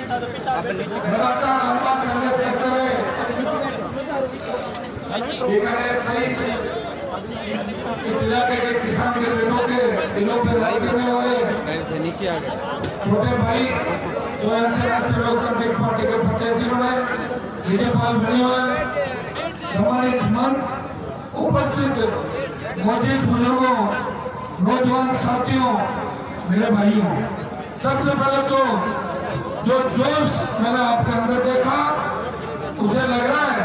लगातार लंबा संघर्ष करते हुए इस इलाके के किसान गिरगिटों के दिलों पर राज करने वाले छोटे भाई जो राष्ट्रीय लोकतांत्रिक पार्टी के प्रत्याशी बने विजयपाल बेनीवाल, सम्मानित मंच, उपस्थित मौजूद बुजुर्गों, नौजवान साथियों, मेरे भाइयों, सबसे पहले तो जो जोश मैंने आपके अंदर देखा उसे लग रहा है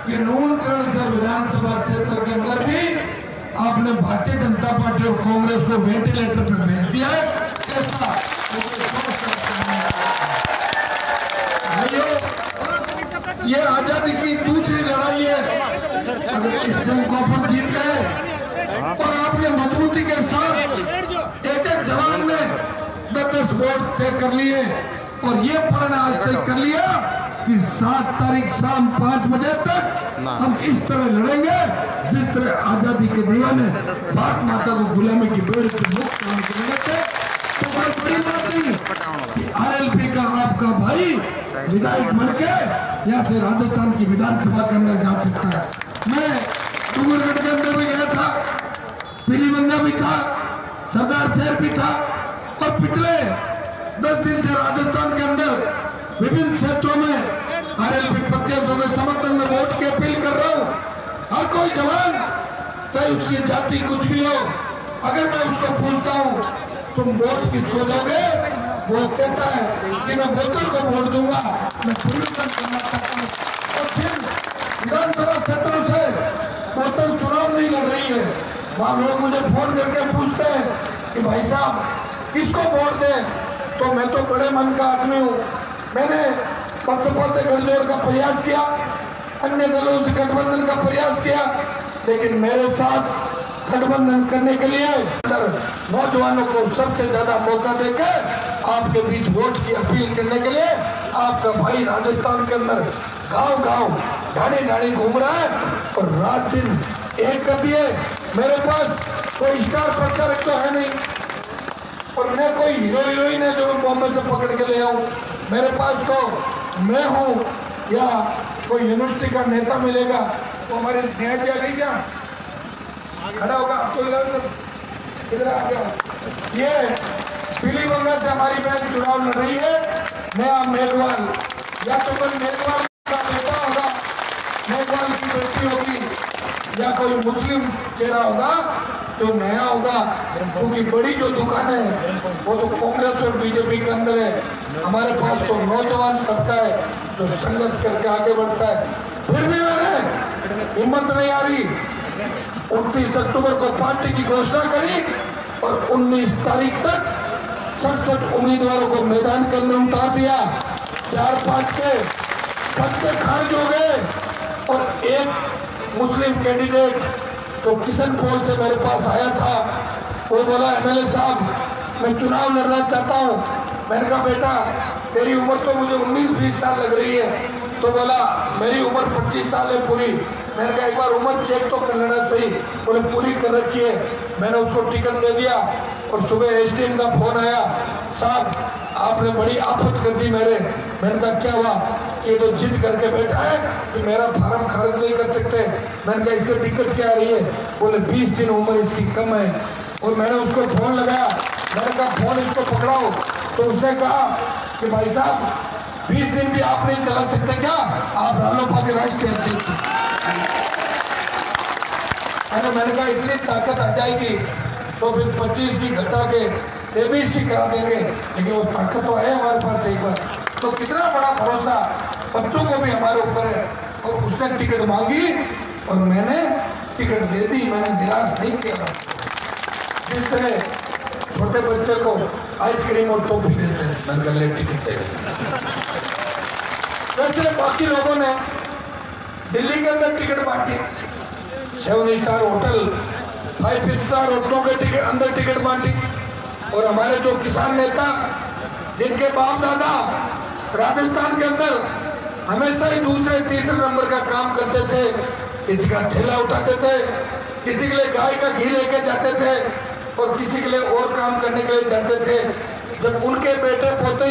कि नूनकरण से विधानसभा क्षेत्र के अंदर भी आपने भारतीय जनता पार्टी और कांग्रेस को वेंटिलेटर पर भेज दिया है। कैसा भाइयों, ये आजादी की दूसरी लड़ाई है। अगर इस जंग को अपन जीत गए और आपने मजबूती के साथ एक एक जवान ने 10 वोट तय कर लिए और ये प्रण आज से कर लिया कि 7 तारीख शाम 5 बजे तक हम इस तरह लड़ेंगे जिस तरह आजादी के दीवाने भारत माता को गुलामी की बेड़ से मुक्त करने थे। तो कोई बड़ी बात नहीं कि आरएलपी का आपका भाई विधायक बनके यहाँ से राजस्थान की विधानसभा के अंदर जा सकता है। मैं डूंगरगढ़ के अंदर भी गया था, पीलीभंगा भी था, सरदार शहर भी था और पिछले 10 दिन से राजस्थान के अंदर विभिन्न क्षेत्रों में आरएलपी प्रत्याशियों के समर्थन में वोट की अपील कर रहा हूँ। हर कोई जवान, चाहे उसकी जाति कुछ भी हो, अगर मैं उसको पूछता हूँ तुम वोट किसको दोगे, वो कहता है कि मैं बोतल को वोट दूंगा, मैं परिवर्तन करना चाहता हूँ। और फिर विधानसभा क्षेत्रों से बोतल चुनाव नहीं लड़ रही है, वहाँ लोग मुझे फोन करके पूछते हैं कि भाई साहब किसको वोट दें, तो मैं तो बड़े मन का आदमी हूँ। मैंने बसपा से गठजोड़ का प्रयास किया, अन्य दलों से गठबंधन का प्रयास किया, लेकिन मेरे साथ गठबंधन करने के लिए नौजवानों को सबसे ज्यादा मौका देकर आपके बीच वोट की अपील करने के लिए आपका भाई राजस्थान के अंदर गांव-गांव, ढाणी-ढाणी घूम रहा है और रात दिन एक कर दिए। मेरे पास कोई स्टार प्रचारक तो है नहीं और मैं कोई हीरो हीरोइन है जो बॉम्बे से पकड़ के ले आऊं। मेरे पास तो मैं हूं या कोई यूनिवर्सिटी का नेता मिलेगा तो हमारे न्याय जी आ गई क्या खड़ा होगा, आपको इधर आ गया। ये पीलीभंगा से हमारी बहन चुनाव लड़ रही है, नया मेघवाल, या तो कोई मेघवाल का बेटा होगा, मेघवाल की बेटी होगी, या कोई मुस्लिम चेहरा होगा जो नया होगा, क्योंकि बड़ी जो दुकान है वो तो कांग्रेस और बीजेपी के अंदर है। हमारे पास तो नौजवान तबका है जो संघर्ष करके आगे बढ़ता है। फिर भी मैंने हिम्मत नहीं आ रही, 29 अक्टूबर को पार्टी की घोषणा करी और 19 तारीख तक 67 उम्मीदवारों को मैदान के अंदर उतार दिया। 4-5 के बच्चे खारिज हो गए और एक मुस्लिम कैंडिडेट तो किशन पोल से मेरे पास आया था, वो बोला एमएलए साहब मैं चुनाव लड़ना चाहता हूँ। मैंने कहा बेटा तेरी उम्र तो मुझे 19-20 साल लग रही है, तो बोला मेरी उम्र 25 साल है पूरी। मैंने कहा एक बार उम्र चेक तो कर लेना सही, बोले पूरी कर रखी है। मैंने उसको टिकट दे दिया और सुबह एसडीएम का फोन आया, साहब आपने बड़ी आफत कर दी मेरे। मैंने कहा क्या हुआ, ये तो जिद करके बैठा है कि मेरा फार्म खारिज नहीं कर सकते। मैंने कहा इसकी दिक्कत क्या आ रही है, बोले 20 दिन उम्र इसकी कम है। और मैंने उसको फोन लगाया, मैंने कहा फोन इसको पकड़ाओ, तो उसने कहा कि भाई साहब 20 दिन भी आप नहीं चला सकते क्या, आप रालोपा के राष्ट्रीय अध्यक्ष। अरे मैंने कहा इतनी ताकत आ जाएगी तो फिर 25 की घटा के एबीसी करा देंगे, लेकिन वो ताकत तो है हमारे पास एक बार। तो कितना बड़ा भरोसा बच्चों को भी हमारे ऊपर है। और उसने टिकट मांगी और मैंने टिकट दे दी, मैंने निराश नहीं किया। जिस तरह छोटे बच्चे को आइसक्रीम और टॉफी देते हैं, मैंने कहा ले टिकट दे। वैसे बाकी लोगों ने दिल्ली के अंदर टिकट बांटी, 7 स्टार होटल, 5 स्टार होटलों के अंदर टिकट बांटी। और हमारे जो किसान नेता जिनके बाप दादा राजस्थान के अंदर हमेशा ही दूसरे तीसरे नंबर का काम करते थे, किसी का थैला उठाते थे, किसी के लिए गाय का घी लेके जाते थे और किसी के लिए और काम करने के लिए जाते थे। जब उनके बेटे पोते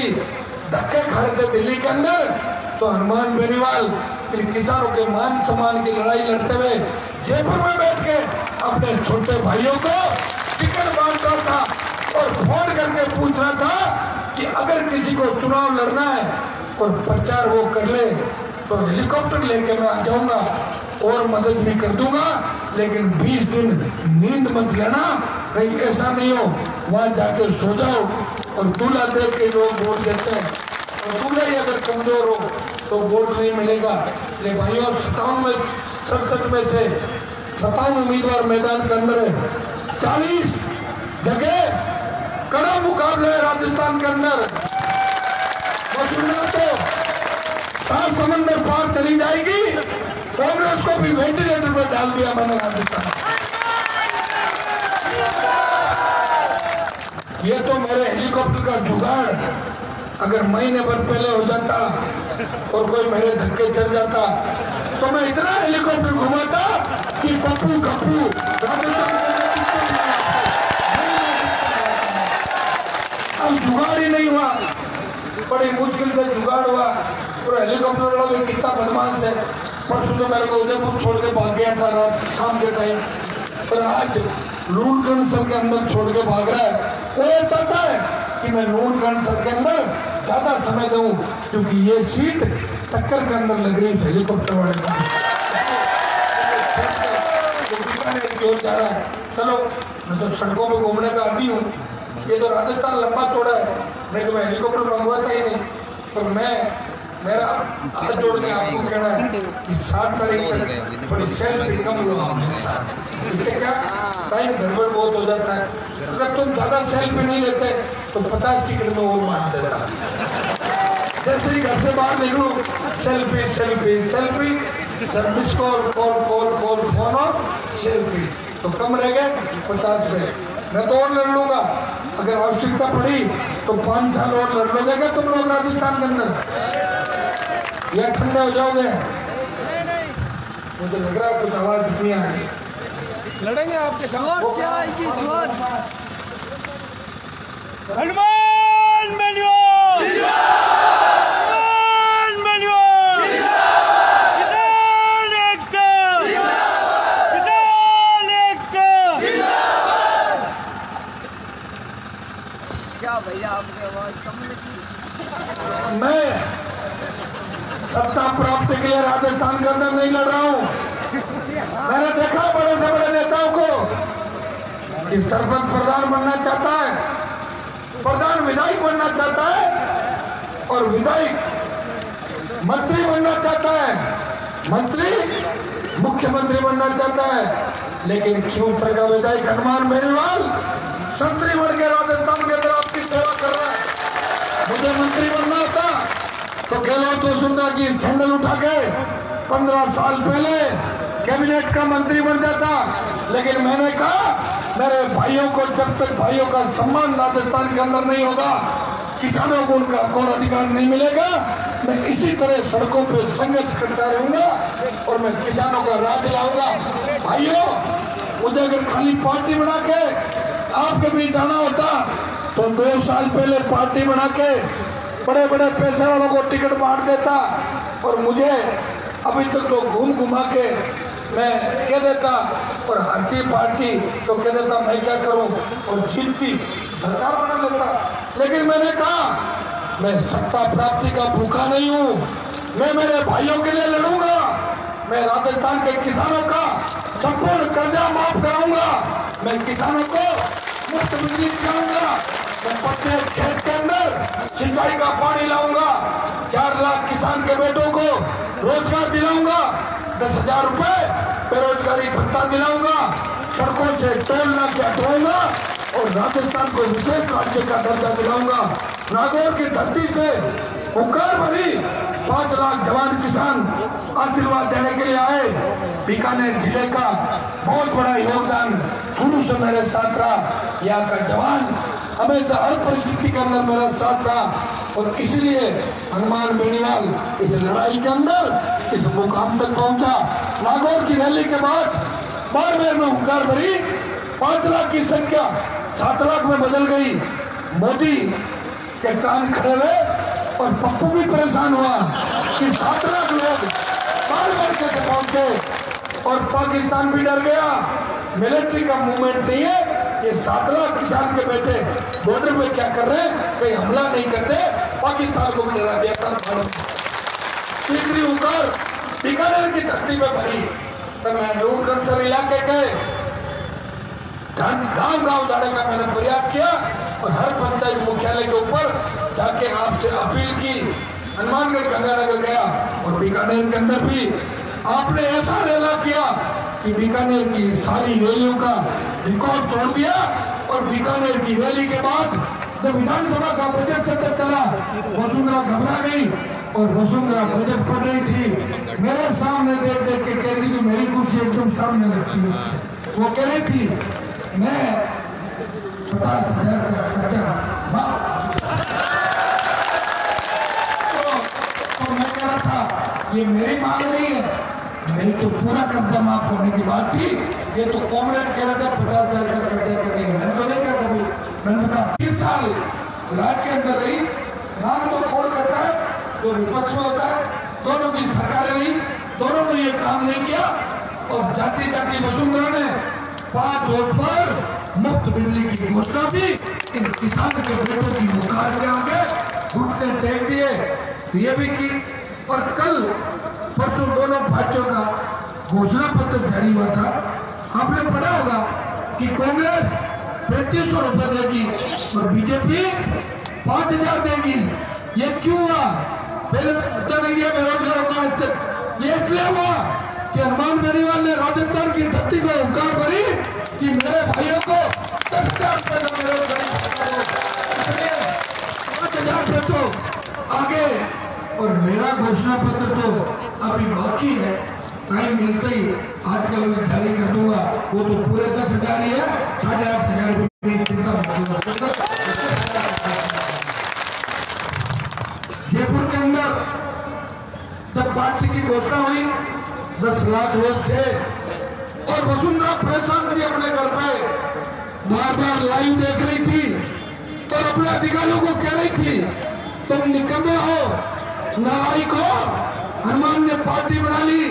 धक्के खा रहे थे दिल्ली के अंदर, तो हनुमान बेनीवाल इन किसानों के मान सम्मान की लड़ाई लड़ते हुए जयपुर में बैठ के अपने छोटे भाइयों को टिकट बांट रहा था और फोन करके पूछ रहा था कि अगर किसी को चुनाव लड़ना है और प्रचार वो कर ले तो हेलीकॉप्टर लेके मैं आ जाऊंगा और मदद भी कर दूंगा, लेकिन 20 दिन नींद मत लेना, कहीं ऐसा नहीं हो वहां जाकर सो जाओ और दूल्हा देख के लोग वोट देते हैं और दूल्हा ही अगर कमजोर हो तो वोट नहीं मिलेगा। ले भाइयों 67 में से 57 उम्मीदवार मैदान के अंदर है, 40 जगह कड़ा मुकाबला है राजस्थान के अंदर। तो 7 समंदर पार चली जाएगी, कांग्रेस को भी वेंटिलेटर पर डाल दिया मैंने राजस्थान। ये तो मेरे हेलीकॉप्टर का जुगाड़ अगर महीने भर पहले हो जाता और कोई मेरे धक्के चढ़ जाता तो मैं इतना हेलीकॉप्टर घुमाता कि पप्पू गप्पू अब जुगाड़ ही नहीं हुआ, बड़ी मुश्किल से जुगाड़ हुआ। और हेलीकॉप्टर वाला भी कितना बदमाश है, परसों तो मेरे को उदयपुर छोड़ के भाग गया था रात शाम के टाइम, और आज लूणगढ़ के अंदर छोड़ के भाग रहा है। वो ये चाहता है कि मैं लूणगढ़ के अंदर ज्यादा समय दूं क्योंकि ये सीट टक्कर के अंदर लग रही है हेलीकॉप्टर वाले का। जा रहा है, चलो मैं तो सड़कों में घूमने का आदि हूँ, ये तो राजस्थान लंबा चौड़ा है, नहीं तो मैं हेलीकॉप्टर मंगवाता ही नहीं। पर मेरा हाथ जोड़ के आपको कहना है कि 7 तारीख तक थोड़ी सेल्फी कम लो मेरे साथ, इससे क्या टाइम गड़बड़ बहुत हो जाता है। अगर तुम ज्यादा सेल्फी नहीं लेते तो 50 टिकट में और मार देता। जैसे ही घर से बाहर निकलो सेल्फी सेल्फी सेल्फी, जब miss call call call call phone और सेल्फी, तो कम रह गए 50 में। मैं तो और लड़ लूंगा, अगर आवश्यकता पड़ी तो 5 साल और लड़ लोगे क्या तुम लोग राजस्थान के अंदर, या ठंडे हो जाओगे? मुझे लग रहा है कुछ आवाज नहीं आ रही। लड़ेंगे आपके साथ। हनुमान बेनीवाल हनुमान बेनीवाल किसान एकता किसान एकता। क्या भैया आपकी आवाज कम लगी? मैं सत्ता प्राप्ति के लिए राजस्थान के अंदर नहीं लड़ रहा हूँ। मैंने देखा बड़े से बड़े नेताओं को कि सरपंच प्रधान बनना चाहता है, प्रधान विधायक बनना चाहता है और विधायक मंत्री बनना चाहता है, मंत्री मुख्यमंत्री बनना चाहता है, लेकिन क्यों का विधायक हनुमान बेनीवाल संतरी बन के राजस्थान के अंदर आपकी सेवा कर रहा है। मुझे मंत्री बनना होता तो गहलोत वसुंधरा की सैंडल उठा के 15 साल पहले कैबिनेट का मंत्री बन जाता, लेकिन मैंने कहा मेरे भाइयों को जब तक भाइयों का सम्मान राजस्थान के अंदर नहीं होगा, किसानों को उनका हक और अधिकार नहीं मिलेगा, मैं इसी तरह सड़कों पे संघर्ष करता रहूंगा और मैं किसानों का राज लाऊंगा। भाइयों, मुझे अगर खाली पार्टी बना के आपके बीच आना होता तो 2 साल पहले पार्टी बना के बड़े बड़े पैसे वालों को टिकट बांट देता और मुझे अभी तक तो घूम घुमा के मैं कह देता और हारती पार्टी तो कह देता मैं क्या करूं और जीतती सरकार बना लेता। लेकिन मैंने कहा मैं सत्ता प्राप्ति का भूखा नहीं हूं, मैं मेरे भाइयों के लिए लड़ूंगा, मैं राजस्थान के किसानों का संपूर्ण कर्जा माफ कराऊंगा, मैं किसानों को मुफ्त बिजली दिलाऊंगा, मैं प्रत्येक खेत के अंदर सिंचाई का पानी लाऊंगा, 4 लाख किसान के बेटों को रोजगार दिलाऊंगा, 10,000 रुपए बेरोजगारी भत्ता दिलाऊंगा, सड़कों से टोल नाके हटवाऊंगा और राजस्थान को विशेष राज्य का दर्जा दिलाऊंगा। नागौर की धरती से हुंकार भरी 5 लाख जवान किसान आशीर्वाद देने के लिए आए। बीकानेर जिले का बहुत बड़ा योगदान शुरू से मेरे साथ रहा, यहाँ का जवान हमेशा हर परिस्थिति के अंदर मेरा साथ रहा और इसलिए हनुमान बेनीवाल इस लड़ाई के अंदर इस मुकाम तक पहुंचा। नागौर की रैली के बाद बाड़मेर में हुंकार भरी 5 लाख की संख्या 7 लाख में बदल गई। मोदी के कान खड़े हुए और पप्पू भी परेशान हुआ कि 7 लाख लोग बार बार कैसे पहुंचे और पाकिस्तान भी डर गया। मिलिट्री का मूवमेंट नहीं है, ये 7 लाख किसान के बेटे बॉर्डर पे क्या कर रहे हैं, कहीं हमला नहीं करते, पाकिस्तान को भी डरा दिया था। तीसरी उकार बीकानेर की धरती पे भरी तो मैं लूट कंसर इलाके गए, गांव गांव जाने का मैंने प्रयास किया और हर पंचायत मुख्यालय के ऊपर जाके आपसे अपील की। हनुमानगढ़ गंगानगर गया और बीकानेर के अंदर भी आपने ऐसा रैला किया कि बीकानेर की सारी रैलियों का रिकॉर्ड तोड़ दिया। और बीकानेर की रैली के बाद जब विधानसभा का बजट सत्र चला, वसुंधरा घबरा गई और वसुंधरा बजट पढ़ रही थी। मेरे सामने देख देख के कह रही थी, मेरी कुर्सी एकदम सामने लगती है। वो कह रही थी मैं 50,000 का खर्चा तो मैं कह रहा था ये मेरी मांग नहीं है, मेरी तो पूरा कर्जा माफ करने की बात थी। ये तो कॉमरेड कह रहे थे 50,000 का कर्जा करने, मैंने तो नहीं कहा कभी। मैंने कहा 20 साल राज के अंदर रही, नाम तो कौन करता है, जो विपक्ष में होता है। दोनों की सरकारें रही, दोनों ने ये काम नहीं किया और जाति जाति वसुंधरा ने 5 जोश पर मुफ्त बिजली की घोषणा भी इन किसान के बेटों की मुखार के आगे घुटने टेक दिए, ये भी की। और कल परसों दोनों पार्टियों का घोषणा पत्र जारी हुआ था। आपने पढ़ा होगा कि कांग्रेस 3500 रुपए देगी और बीजेपी 5,000 देगी। ये क्यों हुआ? पहले पता नहीं दिया बेरोजगारों का स्थिति। ये इसलिए हुआ कि हनुमान बेनीवाल ने राजस्थान की धरती में हुंकार भरी कि मेरे भाइयों को 10,000 रुपए का बेरोजगारी 5,000 रुपए तो आगे। और मेरा घोषणा पत्र तो अभी बाकी है, टाइम मिलते ही आजकल मैं जारी कर दूंगा। वो तो पूरे 10,000 ही है, 8,500 रुपये चिंता मत। जयपुर के अंदर जब पार्टी की घोषणा हुई 10 लाख लोग थे और वसुंधरा परेशान थी अपने घर पे, बार बार लाइव देख रही थी और अपने अधिकारियों को कह रही थी तुम निकम्मे हो, नालायक हो। हनुमान ने पार्टी बना ली,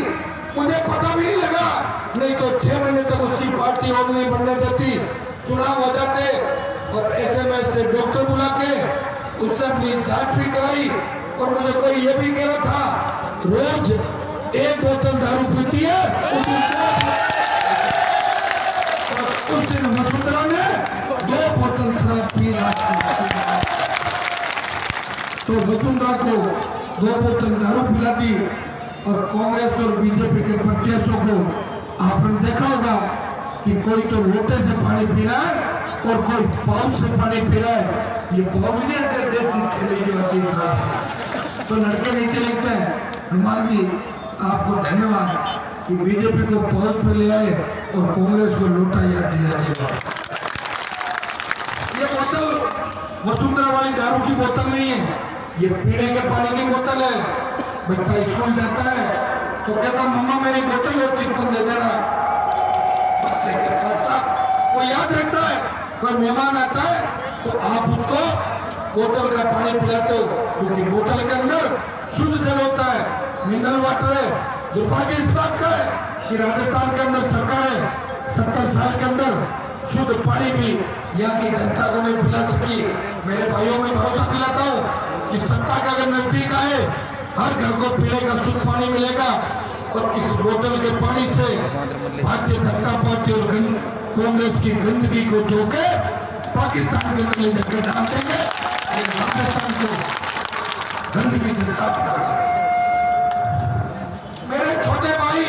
मुझे पता भी नहीं लगा, नहीं तो 6 महीने तक उसकी पार्टी और नहीं बनने देती, चुनाव हो जाते। और SMS से डॉक्टर बुला के उसने अपनी जांच भी कराई और मुझे कोई ये भी कह रहा था रोज 1 बोतल दारू पीती है। उस दिन वसुंधरा ने 2 बोतल शराब पी। तो वसुंधरा को 2 बोतल दारू पिला दी और कांग्रेस और बीजेपी के प्रत्याशियों को आपने देखा होगा कि कोई तो लोटे से पानी पी रहा है और कोई पाउच से पानी पी रहा है। ये पाउच नहीं आते देसी तो लड़के नीचे लिखते हैं। हनुमान जी आपको धन्यवाद कि बीजेपी को पाउच पे ले आए और कांग्रेस को लोटा याद दिला दिया। ये बोतल वसुंधरा वाली दारू की बोतल नहीं है, ये पीने के पानी की बोतल है। बच्चा स्कूल जाता है तो कहता मम्मा मेरी बोतल और टिफिन दे देना। बच्चे के साथ साथ वो याद रखता है, कोई मेहमान आता है तो आप उसको बोतल का पानी पिलाते हो, क्योंकि बोतल के अंदर शुद्ध जल होता है, मिनरल वाटर है। दुर्भाग्य इस बात का है कि राजस्थान के अंदर सरकार है 70 साल के अंदर शुद्ध पानी भी यहाँ की जनता को नहीं पिला सकी। मेरे भाइयों में भरोसा दिलाता हूँ कि सत्ता का अगर नजदीक आए हर घर को पीने का शुद्ध पानी मिलेगा और इस बोतल के पानी से भारतीय जनता पार्टी और कांग्रेस की गंदगी को धोके पाकिस्तान के अंदर जगह डाल देंगे, राजस्थान को गंदगी से साफ करेंगे। मेरे छोटे भाई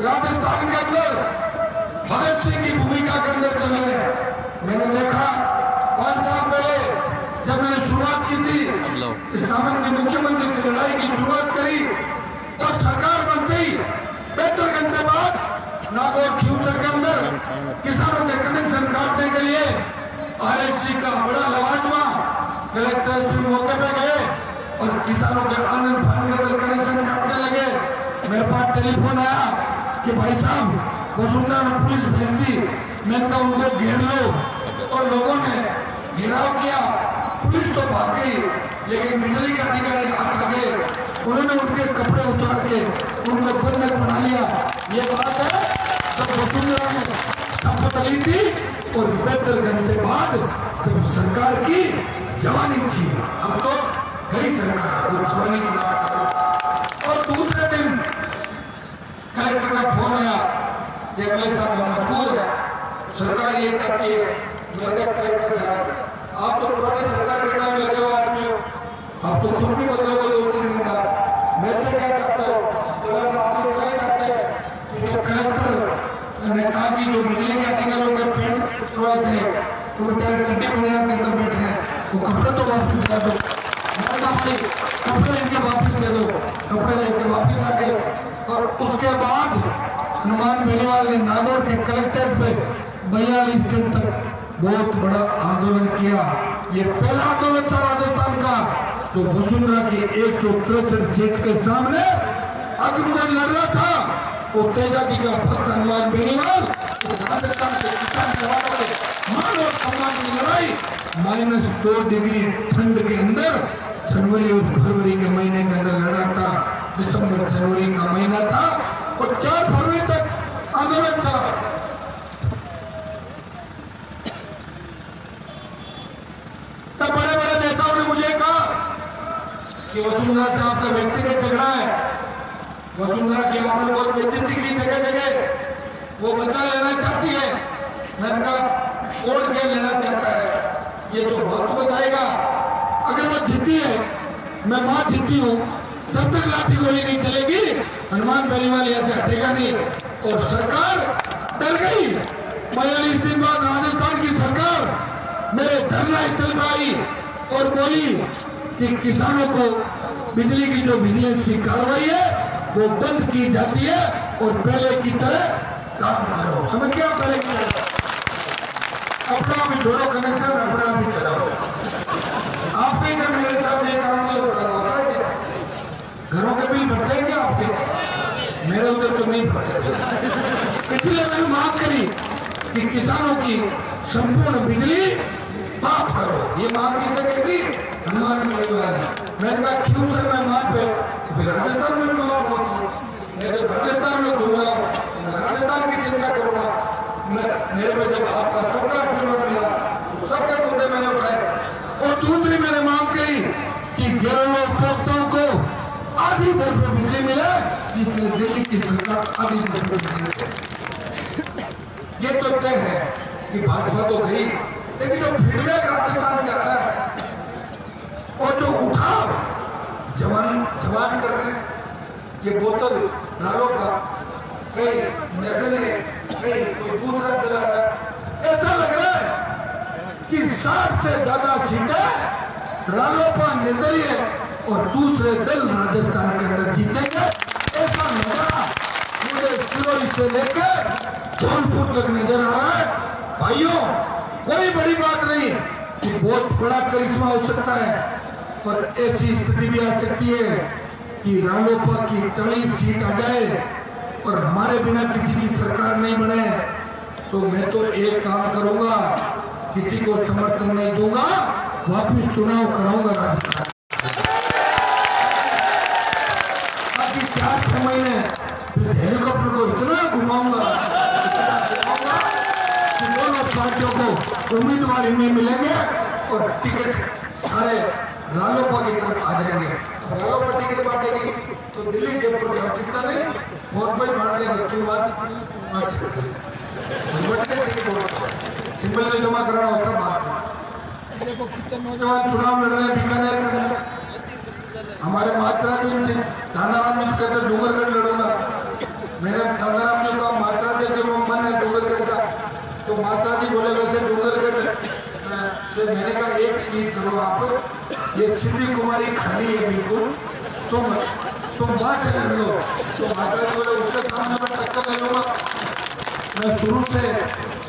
राजस्थान के अंदर भगत सिंह की भूमिका के अंदर चले गए। मैंने देखा 5 साल पहले जब मैंने शुरुआत की थी इस सामंत के मुख्यमंत्री से लड़ाई की शुरुआत करी, तब सरकार बनते ही 75 घंटे बाद नागौर खियूतर के अंदर किसानों के कनेक्शन काटने के लिए RSC का बड़ा लवाजमा कलेक्टर मौके पे गए और किसानों के आनंद फान के अंदर कनेक्शन काटने लगे। मेरे पास टेलीफोन आया कि भाई साहब वसुंधरा ने पुलिस भेज दी। मैंने कहा उनको घेर लो और लोगों ने घेराव किया, पुलिस तो भाग गई लेकिन बिजली के अधिकारी हाथ आ गए, उन्होंने उनके कपड़े उतार के उनको बंधक बना लिया। ये बात है जब वसुंधरा ने शपथ ली थी और 72 घंटे बाद जब सरकार की जवानी थी, अब तो गई सरकार, वो जवानी की बात करो। और दूसरे दिन कलेक्टर का फोन आया, ये मेरे साथ मजबूर है, सरकार ये कहती है। मेरे कलेक्टर साहब आप तो पुराने सरकार के काम लगे हुए आदमी हो, आप तो खुद भी बदलोगे 2-3 दिन बाद। मैं से क्या कहता हूँ, आपको क्या कहते हैं कि जो कलेक्टर ने कहा कि जो बिजली के अधिकारियों के पेड़ उठवाए थे तो बेचारे चड्डी पंजाब के अंदर बैठे हैं, वो कपड़े तो वापस दिला दो। मैं कहा भाई कपड़े इनके वापस दे दो, कपड़े लेके वापस आ गए। और उसके बाद हनुमान बेनीवाल ने नागौर के कलेक्टर पे 42 दिन तक बहुत बड़ा आंदोलन किया। ये पहला आंदोलन था राजस्थान का, तो वसुंधरा की 163 सीट के सामने अगर कोई लड़ रहा था वो तेजा जी का भक्त हनुमान बेनीवाल। राजस्थान के किसान जवानों के मान और सम्मान की लड़ाई -2 डिग्री ठंड के अंदर जनवरी और फरवरी के महीने के अंदर लड़ा था। दिसंबर जनवरी का महीना था और 4 फरवरी तक आंदोलन चला। तब बड़े बड़े नेताओं ने मुझे कहा कि वसुंधरा से आपका व्यक्तिगत झगड़ा है, वसुंधरा की आपने बहुत बेइज्जती की जगह जगह, वो बदला लेना चाहती है। मैंने कहा कौन क्या लेना चाहता है ये तो वक्त बताएगा। अगर वो जीती है, मैं मां जीती हूँ, जब तक लाठी गोली नहीं चलेगी हनुमान बेनीवाल यहाँ से हटेगा नहीं। और सरकार डर गई। 42 दिन बाद राजस्थान की सरकार मेरे धरना स्थल पर आई और बोली कि किसानों को बिजली की जो विजिलेंस की कार्रवाई है वो बंद की जाती है और पहले की तरह काम करो। समझ गया? पहले की तरह अपना भी जोड़ो कनेक्शन, अपना भी चलाओ। आप नहीं कर मेरे साथ ये काम नहीं होता है। घरों के बिल भरते हैं क्या आपके? मेरे उधर तो नहीं भरते। इसलिए मैंने मांग करी कि किसानों की संपूर्ण बिजली माफ करो। ये मांग किसने कही थी? हनुमान बेनीवाल ने। मैंने कहा क्यों सर मैं मांग पे फिर राजस्थान में भी मांग होती, मैं तो राजस्थान में घूम रहा हूँ, राजस्थान की चिंता करूँगा। मेरे पे जब आपका सबका आशीर्वाद मिला तो सबके मुद्दे मैंने उठाए। और दूसरी मैंने मांग करी कि घरेलू उपभोक्ताओं को आधी दर पर बिजली मिले, जिसने दिल्ली की सरकार आधी दर पर बिजली मिले। ये तो तय है कि भाजपा तो गई, लेकिन जो फीडबैक राजस्थान जा रहा है और जो उठाव जवान कर रहे हैं, ये बोतल नारों का कहीं नगले कहीं कोई दूसरा चला रहा है। ऐसा लग रहा है कि 60 से ज्यादा सीटें रालोपा निर्दलीय और दूसरे दल राजस्थान के अंदर जीतेंगे। ऐसा नजारा मुझे सिरोही से लेकर धौलपुर तक नजर आ रहा है। भाइयों कोई बड़ी बात नहीं कि बहुत बड़ा करिश्मा हो सकता है और ऐसी स्थिति भी आ सकती है कि रालोपा की 40 सीट आ जाए और हमारे बिना किसी की सरकार नहीं बने, तो मैं तो एक काम करूंगा, किसी को समर्थन नहीं दूंगा, वापिस चुनाव कराऊंगा राजस्थान। बाकी 4-6 महीने हेलीकॉप्टर को इतना घुमाऊंगा कि दोनों पार्टियों को उम्मीदवार इनमें मिलेंगे और टिकट सारे रालोपा की तरफ आ जाएंगे। रालोपा टिकट बांटेगी तो दिल्ली जयपुर का कितना नहीं फोन पे बांट देंगे। तुम बात सिंबल में जमा करना होता बात। देखो कितने नौजवान चुनाव लड़ रहे हैं बीकानेर का। हमारे मात्रा दिन से दानाराम जी कहते डूंगरगढ़ लड़ूंगा। मैंने दानाराम जी को मात्रा दे के मन है डूंगरगढ़ का, तो मात्रा जी बोले वैसे डूंगरगढ़ से मैंने कहा एक चीज करो आप, ये सिद्धि कुमारी खाली है बिल्कुल, तुम वहां से लड़ लो। तो माता जी बोले उसके सामने मैं टक्कर ले लूंगा। मैं शुरू से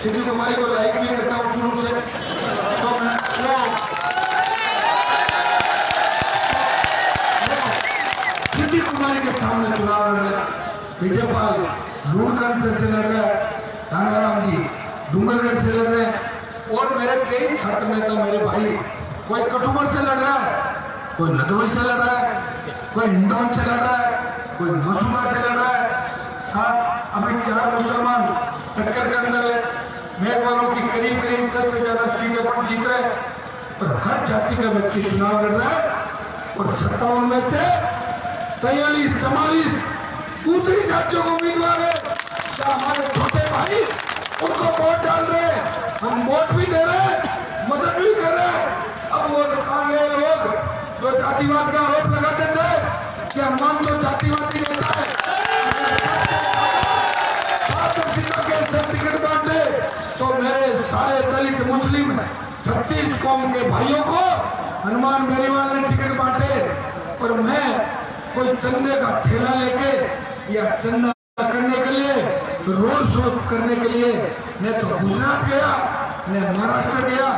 सिद्धि कुमारी को लाइक भी करता हूँ शुरू से, तो मैं सिद्धि कुमारी के सामने चुनाव लड़ रहे। विजयपाल लूड़गंज से लड़ रहा है, दानाराम जी डूंगरगढ़ से लड़ रहे हैं और मेरे कई छात्र नेता मेरे भाई कोई कठुमर से लड़ रहा है, कोई लदोई से लड़ रहा है, कोई हिंदौन से लड़ रहा है, कोई मसूदा से लड़ रहा है, साथ अभी 4 मुसलमान टक्कर के अंदर है। मेघवालों की करीब 10 से ज्यादा सीटें पर जीत रहे हैं और हर जाति का व्यक्ति चुनाव लड़ रहा है और 57 में से 43-44 दूसरी जातियों को उम्मीदवार है। क्या हमारे छोटे भाई उनको वोट डाल रहे हैं, हम वोट भी दे रहे हैं, मदद भी कर रहे हैं। अब वो कांगे लोग जो जातिवाद का आरोप लगाते थे कि हनुमान तो जातिवादी रहता है, टिकट बांटे तो मेरे सारे दलित मुस्लिम 36 कौम के भाइयों को हनुमान बेनीवाल ने टिकट बांटे और मैं कोई चंदे का ठेला लेके या चंदा करने के लिए रोड शो करने के लिए मैं तो गुजरात गया, मैं महाराष्ट्र गया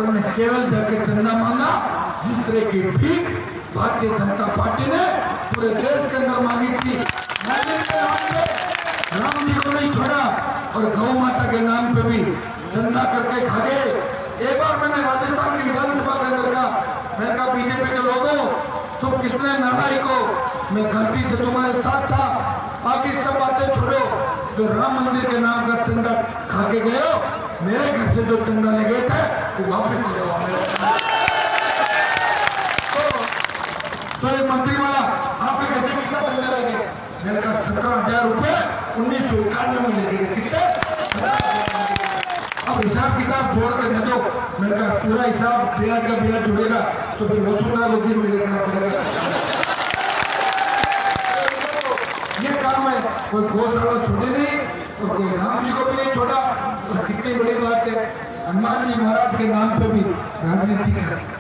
और मैं केरल जाके चंदा मांगा। जिस तरह की भीख भारतीय जनता पार्टी ने पूरे देश के अंदर मांगी थी, मंदिर के नाम पे राम जी को नहीं छोड़ा और गौ माता के नाम पे भी चंदा करके खा गए। एक बार मैंने राजस्थान की विधानसभा के अंदर कहा, मैंने कहा बीजेपी के लोगों तुम कितने नालायक हो, मैं गलती से तुम्हारे साथ था, बाकी सब बातें छोड़ो, जो राम मंदिर के नाम का चंदा खा के गए हो, मेरे घर से जो चंदा ले गए थे वो वापस ले लो। तो एक मंत्री वाला आपके घर से कितना चंदा ले गए? मैंने कहा 17,000 रुपये 1991 में ले गए। कितने? अब हिसाब किताब छोड़ के दे दो। मैंने कहा पूरा हिसाब ब्याज का ब्याज जुड़ेगा तो फिर वसूलना वकील में लेना पड़ेगा। ये काम है, कोई गौशाला छोड़ी नहीं और कोई राम जी को भी नहीं छोड़ा। और कितनी बड़ी बात है, हनुमान जी महाराज के नाम पे भी राजनीति कर रहे हैं।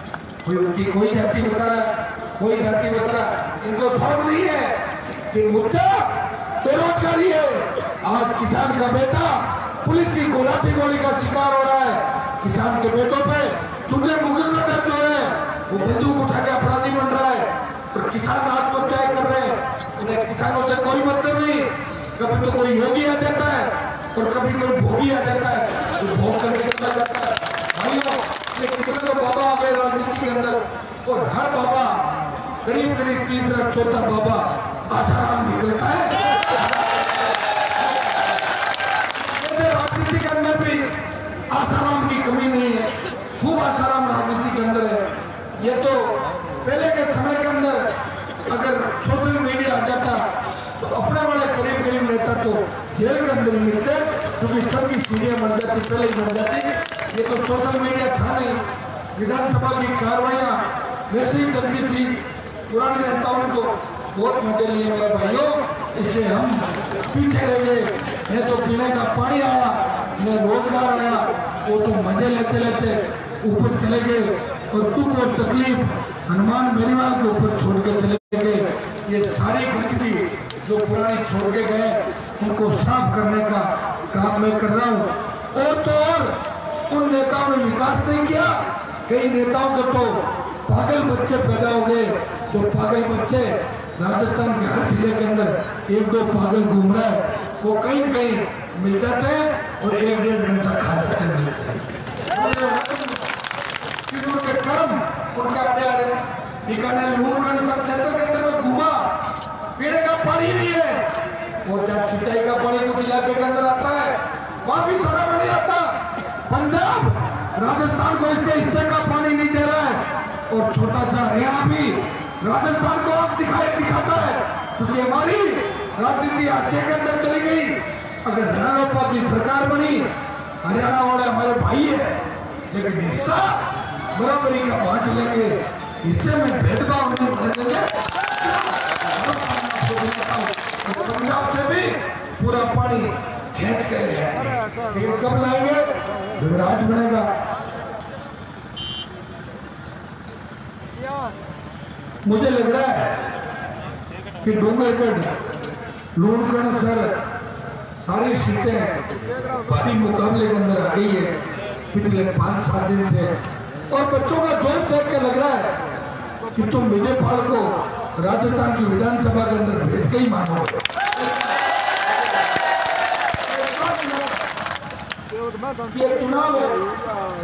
कोई उनकी कोई जाति बता रहा, कोई जाति बता रहा, इनको सब नहीं है कि मुद्दा बेरोजगारी है। आज किसान का बेटा पुलिस की गोली का शिकार हो रहा है, किसान के बेटों पे तुझे मुकदमे दर्ज हो रहे हैं, वो बंदूक उठा के अपराधी बन रहा है और किसान आत्महत्याएं कर रहे हैं। उन्हें किसानों से कोई मतलब नहीं, कभी तो कोई योगी आ जाता है और कभी कोई भोगी आ जाता है, तो भोग करके चला जाता है। भाइयों ये कितने तो बाबा आ गए राजनीति के अंदर और हर बाबा करीब 3रा-4था बाबा आसाराम निकलता है। राजनीति के अंदर भी आसाराम की कमी नहीं है, खूब आसाराम राजनीति के अंदर है। ये तो पहले के समय के अंदर अगर सोशल मीडिया आ जाता तो अपने वाले करीब नेता तो जेल के अंदर मिलते क्योंकि सबकी सीढ़ियां बन जाती, पहले ही बन जाती। ये तो सोशल मीडिया था नहीं, विधानसभा की कार्रवाइयाँ वैसे ही चलती थी। पुराने नेताओं को बहुत मजे लिए मेरे भाइयों, इसलिए हम पीछे रह गए। न तो पीने का पानी आया, न रोजगार आया, वो तो मजे लेते लेते ऊपर चले गए और दुख और तकलीफ हनुमान बेनीवाल के ऊपर छोड़ के चले गए। ये सारी गंदगी जो पुरानी छोड़ के गए उनको साफ करने का काम मैं कर रहा हूँ। और तो और उन नेताओं ने विकास नहीं किया, कई नेताओं के तो पागल बच्चे पैदा हो गए। तो पागल बच्चे राजस्थान के हर जिले के अंदर 1-2 पागल घूम रहा है, वो कहीं कहीं मिल जाते हैं और 1-1.5 घंटा खा जाते हैं मिलते हैं। उनके कर्म उनका प्यार है। बीकानेर लूणखंड क्षेत्र के अंदर में घूमा, पीने का पानी नहीं है, वो जब सिंचाई का पानी कुछ इलाके के अंदर आता है वहां भी समय में नहीं आता। पंजाब राजस्थान को इसके हिस्से का पानी नहीं दे रहा है और छोटा सा हरियाणा भी राजस्थान को अब दिखाता है क्योंकि हमारी राजनीति आसिया के अंदर चली गई। अगर रालोपा की सरकार बनी, हरियाणा वाले हमारे भाई है, लेकिन हिस्सा बराबरी का बांट लेंगे, हिस्से में भेदभाव नहीं बदलेंगे। पंजाब से भी पूरा पानी खींच के ले आएंगे, लेकिन कब लाएंगे? जब राज बनेगा। मुझे लग रहा है कि डूंगरगढ़ लूणखंड सर सारी सीटें भारी मुकाबले के अंदर आ गई है पिछले 5-7 दिन से। और बच्चों का जोश देख के लग रहा है कि तुम विजय पाल को राजस्थान की विधानसभा के अंदर भेज के ही मानो। ये चुनाव है,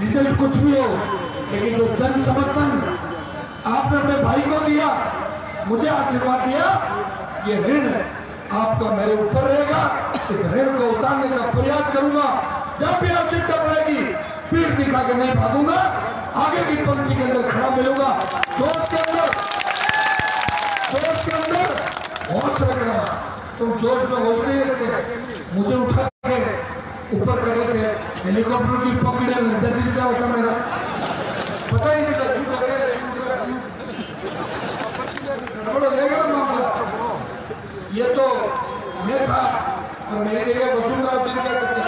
रिजल्ट कुछ भी हो, लेकिन जो जन समर्थन आपने अपने भाई को दिया, मुझे आशीर्वाद दिया, ये ऋण आपका मेरे ऊपर रहेगा। इस ऋण को उतारने का प्रयास करूंगा। जब भी आवश्यकता पड़ेगी पीठ दिखा के नहीं भागूंगा, आगे की पंक्ति के अंदर खड़ा मिलूंगा। जोश के अंदर होश रखना। तुम जोश में होश नहीं रखते। मुझे उठा के ऊपर करे थे हेलीकॉप्टर की पकड़े नजर क्या होता मेरा पता ही नहीं मामला। ये तो मैं था और मेरी जगह वसुंधरा दिन क्या करते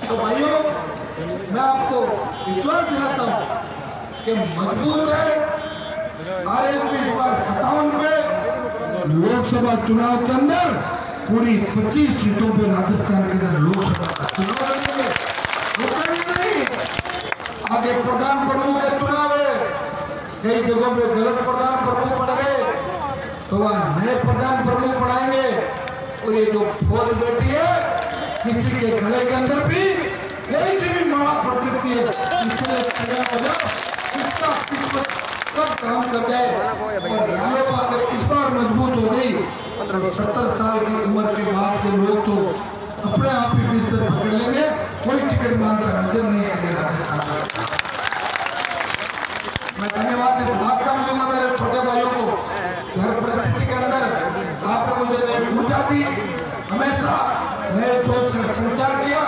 तो भाइयों, मैं आपको विश्वास दिलाता हूं कि मजबूत है आरएलपी 57 पे लोकसभा चुनाव के अंदर पूरी 25 सीटों पे राजस्थान के अंदर लोकसभा का चुनाव लड़ेंगे। नहीं, आगे प्रधान प्रमुख के चुनाव है। कई जगहों पे गलत प्रधान प्रमुख बन गए तो वहां नए प्रधान प्रमुख बनाएंगे। और ये जो फौज बैठी है, किसी के गले के अंदर भी कोई सी भी माला पड़ सकती है। इसलिए तैयार हो जाओ, इसका किस्मत सब काम कर जाए। और रालोपा अगर इस बार मजबूत हो गई तो 70 साल की उम्र के बाद के लोग तो अपने आप ही बिस्तर बदलेंगे। कोई टिकट मांगकर नजर नहीं आएगा। मैं धन्यवाद इस बात का मिलूंगा मेरे छोटे भाइयों को। घर परिस्थिति के अंदर आपने मुझे नहीं पूछा थी, हमेशा नए जोश का संचार किया।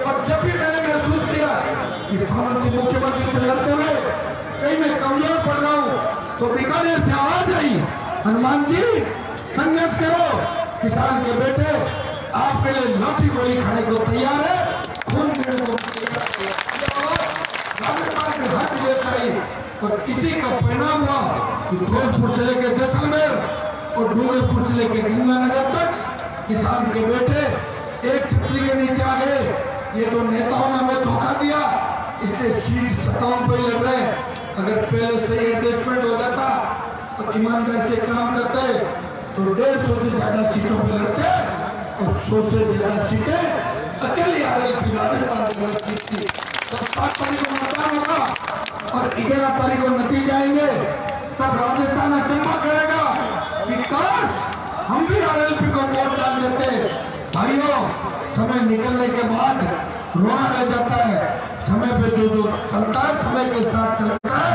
और जब भी मैंने महसूस किया कि सामंती मुख्यमंत्री से लड़ते हुए कहीं मैं कमजोर पड़ रहा हूँ तो बीकानेर से आवाज आई, हनुमान जी संघर्ष करो, किसान के बेटे आपके लिए लाठी गोली खाने को तैयार है, खून पीने को राजस्थान के हर जगह चाहिए। और इसी का परिणाम हुआ कि धौलपुर से लेकर जैसलमेर और डूंगरपुर से लेकर गंगानगर तक किसान के बेटे एक छतरी के नीचे आ गए। ये तो नेताओं ने हमें धोखा दिया, इसलिए सीट 57 पर लड़ रहे। अगर पहले से एडजस्टमेंट हो जाता और ईमानदारी से काम करते तो 150 से ज्यादा सीटों पर लड़ते और 100 से ज्यादा सीटें अकेली आरएलपी राजस्थान में जीतती। तब 7 तारीख को मतदान होगा और 11 तारीख को नतीजे आएंगे। तब राजस्थान अचंबा करेगा कि काश हम भी आरएलपी को वोट डाल देते। भाइयों, समय निकलने के बाद रोना रह जाता है। समय पे जो चलता है, समय के साथ चलता है,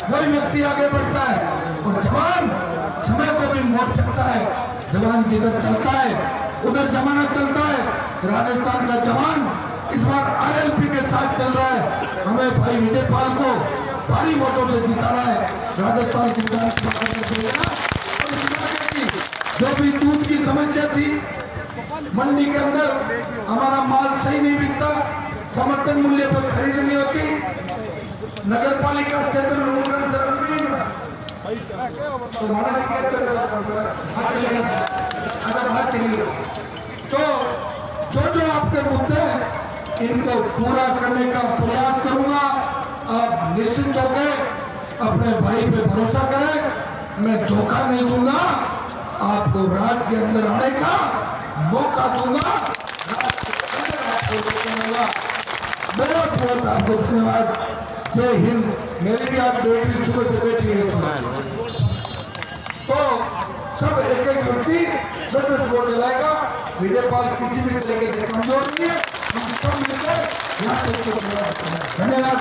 वही व्यक्ति आगे बढ़ता है। और जवान समय को भी मोड़ सकता है। जवान जिधर चलता है उधर जमाना चलता है। राजस्थान का जवान इस बार आरएलपी के साथ चल रहा है। हमें भाई विजयपाल को भारी वोटों से जिताना है। राजस्थान की जो भी दूध की समस्या थी, मंडी के अंदर हमारा माल सही नहीं बिकता, समर्थन मूल्य पर खरीद नहीं होती, नगर पालिका क्षेत्र में तो जो आपके मुद्दे हैं इनको पूरा करने का प्रयास करूंगा। आप निश्चित होकर अपने भाई पे भरोसा करें, मैं धोखा नहीं दूंगा। आपको राज के अंदर आने का मौका दूंगा। बहुत बहुत आपको धन्यवाद। जय हिंद। मेरी भी आप बेटी सुबह से बैठी है तो सब एक एक व्यक्ति 10 वोट दिलाएगा। विजयपाल किसी भी तरीके से कमजोर नहीं है। हम सब मिलकर धन्यवाद।